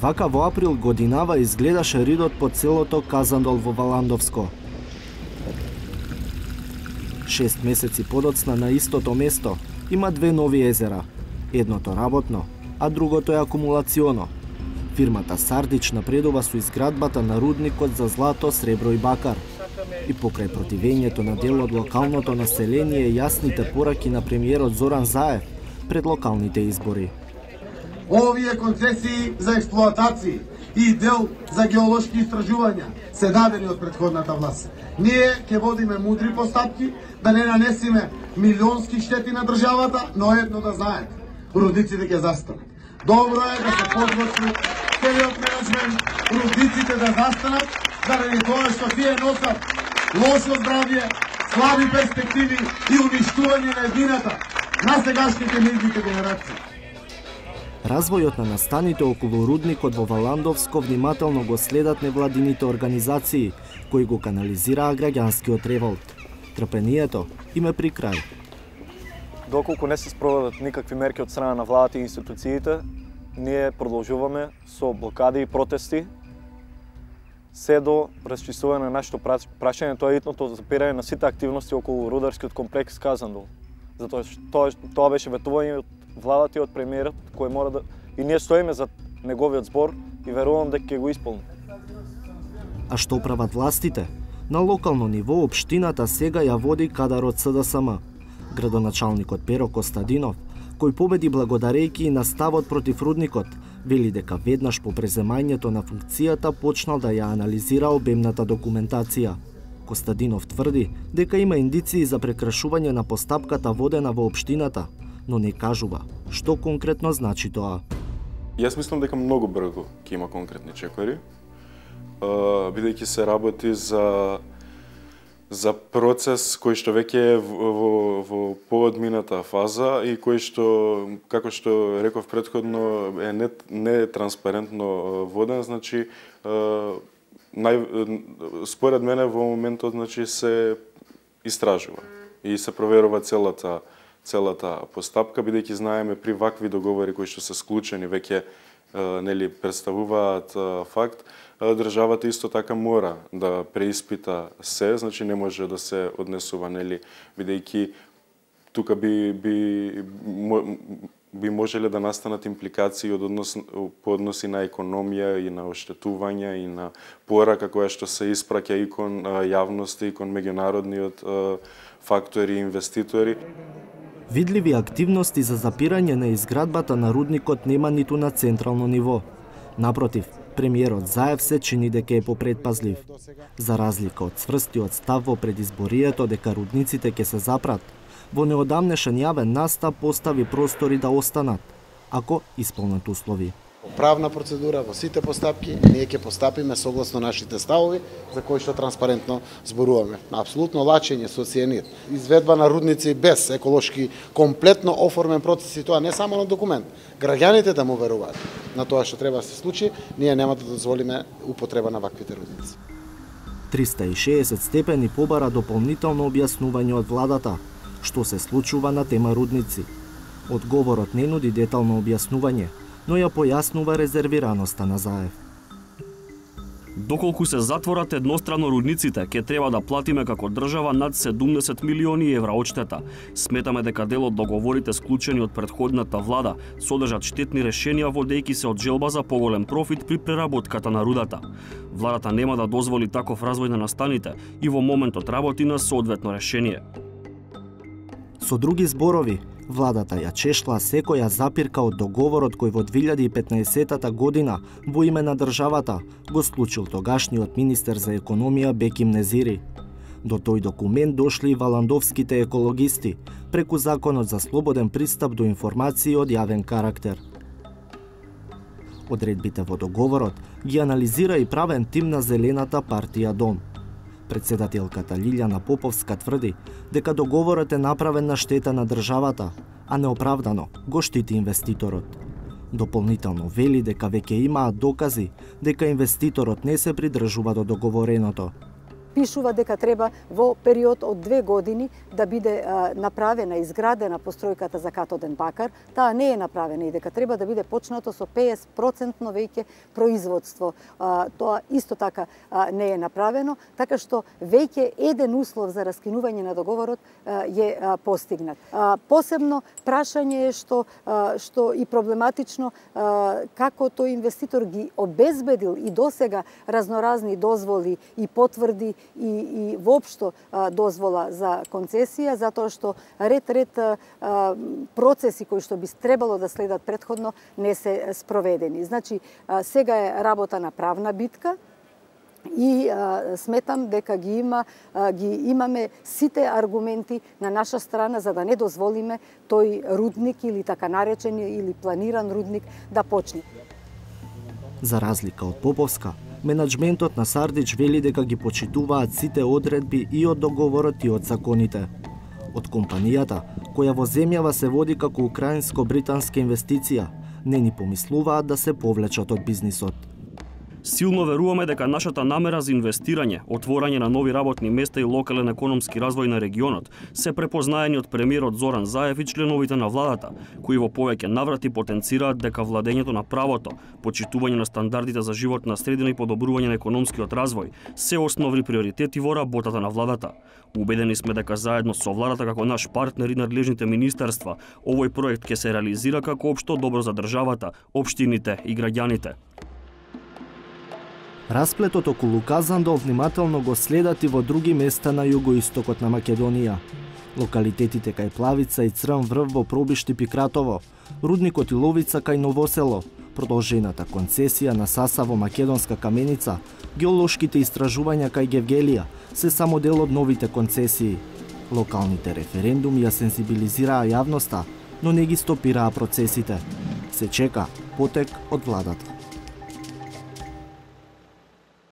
Вака во април годинава изгледаше ридот по целото Казандол во Валандовско. 6 месеци подоцна на истото место има две нови езера. Едното работно, а другото е акумулационо. Фирмата Сардич напредува со изградбата на рудникот за злато, сребро и бакар. И покрај противењето на дел од локалното население јасните пораки на премиерот Зоран Заев пред локалните избори. Овие концесии за експлоатации и дел за геолошки истражувања се дадени од претходната власт. Ние ќе водиме мудри постапки да не нанесиме милионски штети на државата, но едно да знаете, рудниците ќе застанат. Добро е да се подготви целиот менеджмент, рудниците да застанат, заради тоа што тие носат лошо здравје, слаби перспективи и уништување на едината на сегашните младите генерации. Развојот на настаните околу рудникот во Валандовско внимателно го следат невладините организации кои го канализираа граѓанскиот револт. Трпението им е при крај. Доколку не се спроведат никакви мерки од страна на владата и институциите, ние продолжуваме со блокади и протести се до расчистување на нашето прашање, тоа е итното запирање на сите активности околу рударскиот комплекс Казандол. Затоа тоа беше ветување од владата и од премиерот кој мора да и ние стоиме за неговиот збор и верувам дека ќе го исполни. А што прават властите? На локално ниво општината сега ја води кадарот СДСМ. Градоначалникот Перо Костадинов, кој победи благодарејќи и на ставот против рудникот, вели дека веднаш по преземањето на функцијата почнал да ја анализира обемната документација. Костадинов тврди дека има индиции за прекрашување на постапката водена во општината, но не кажува што конкретно значи тоа. Јас мислам дека многу брзо ќе има конкретни чекори, бидејќи се работи за процес кој што веќе е во поодмината фаза и кој што, како што реков претходно, е не транспарентно воден, значи според мене во моментот значи се истражува и се проверува целата постапка, бидејќи знаеме при вакви договори кои што се склучени веќе нели представуваат факт, државата исто така мора да преиспита се, значи не може да се однесува нели бидејќи тука би можеле да настанат импликации по односи на економија и на оштетување и на порака која што се испраќа и кон јавноста и кон меѓународниот фактори и инвеститори. Видливи активности за запирање на изградбата на рудникот нема ниту на централно ниво. Напротив, премиерот Заев се чини дека е попредпазлив. За разлика од цврстиот став во предизборието дека рудниците ќе се запрат, во неодамнешен јавен настап постави простори да останат, ако исполнат услови. Правна процедура во сите постапки, ние ќе постапиме согласно нашите ставови за кои што транспарентно зборуваме. Апсолутно лачење со цијанид, изведба на рудници без еколошки комплетно оформен процес и тоа не само на документ. Граѓаните да му веруваат на тоа што треба да се случи, ние нема да дозволиме употреба на ваквите рудници. 360 степени побара дополнително објаснување од владата што се случува на тема рудници. Одговорот не нуди детално објаснување, но ја појаснува резервираноста на Заев. Доколку се затворат еднострано рудниците, ќе треба да платиме како држава над 70 милиони евра одштета. Сметаме дека дел од договорите склучени од претходната влада содржат штетни решенија водејќи се од желба за поголем профит при преработката на рудата. Владата нема да дозволи таков развој на настаните и во моментот работи на соодветно решение. Со други зборови, владата ја чешла секоја запирка од договорот кој во 2015 година во име на државата го склучил тогашниот министер за економија Беким Незири. До тој документ дошли и валандовските екологисти преку Законот за слободен пристап до информации од јавен карактер. Одредбите во договорот ги анализира и правен тим на Зелената партија Дом. Председателката Лилјана Поповска тврди дека договорот е направен на штета на државата, а неоправдано го штити инвеститорот. Дополнително вели дека веќе имаат докази дека инвеститорот не се придржува до договореното. пишува дека треба во период од 2 години да биде направена, изградена постројката за катоден бакар. Таа не е направена и дека треба да биде почнато со 50% веќе производство. Тоа исто така не е направено, така што веќе еден услов за раскинување на договорот е постигнат. Посебно прашање е што и проблематично како тој инвеститор ги обезбедил и досега разноразни дозволи и потврди и воопшто дозвола за концесија, затоа што ред процеси кои што би требало да следат претходно не се спроведени. Значи, сега е работа на правна битка и сметам дека ги имаме сите аргументи на наша страна за да не дозволиме тој рудник или така наречен или планиран рудник да почне. За разлика од Поповска, менаџментот на Сардич вели дека ги почитуваат сите одредби и од договорот и од законите. Од компанијата, која во земјава се води како украинско-британска инвестиција, не ни помислуваат да се повлечат од бизнисот. Силно веруваме дека нашата намера за инвестирање, отворање на нови работни места и локален економски развој на регионот се препознаени од премиерот Зоран Заев и членовите на владата, кои во повеќе наврати потенцираат дека владењето на правото, почитување на стандардите за животна средина и подобрување на економскиот развој се основни приоритети во работата на владата. Убедени сме дека заедно со владата како наш партнер и надлежните министерства, овој проект ќе се реализира како општо добро за државата, општините и граѓаните. Расплетот околу Казандол внимателно го следат и во други места на југоистокот на Македонија. Локалитетите кај Плавица и Црн врв во Пробишти Пикратово, рудникот и Ловица кај Новосело, продолжената концесија на Саса во Македонска Каменица, геолошките истражувања кај Гевгелија се само дел од новите концесии. Локалните референдуми ја сензибилизираа јавноста, но не ги стопираа процесите. Се чека потек од владата.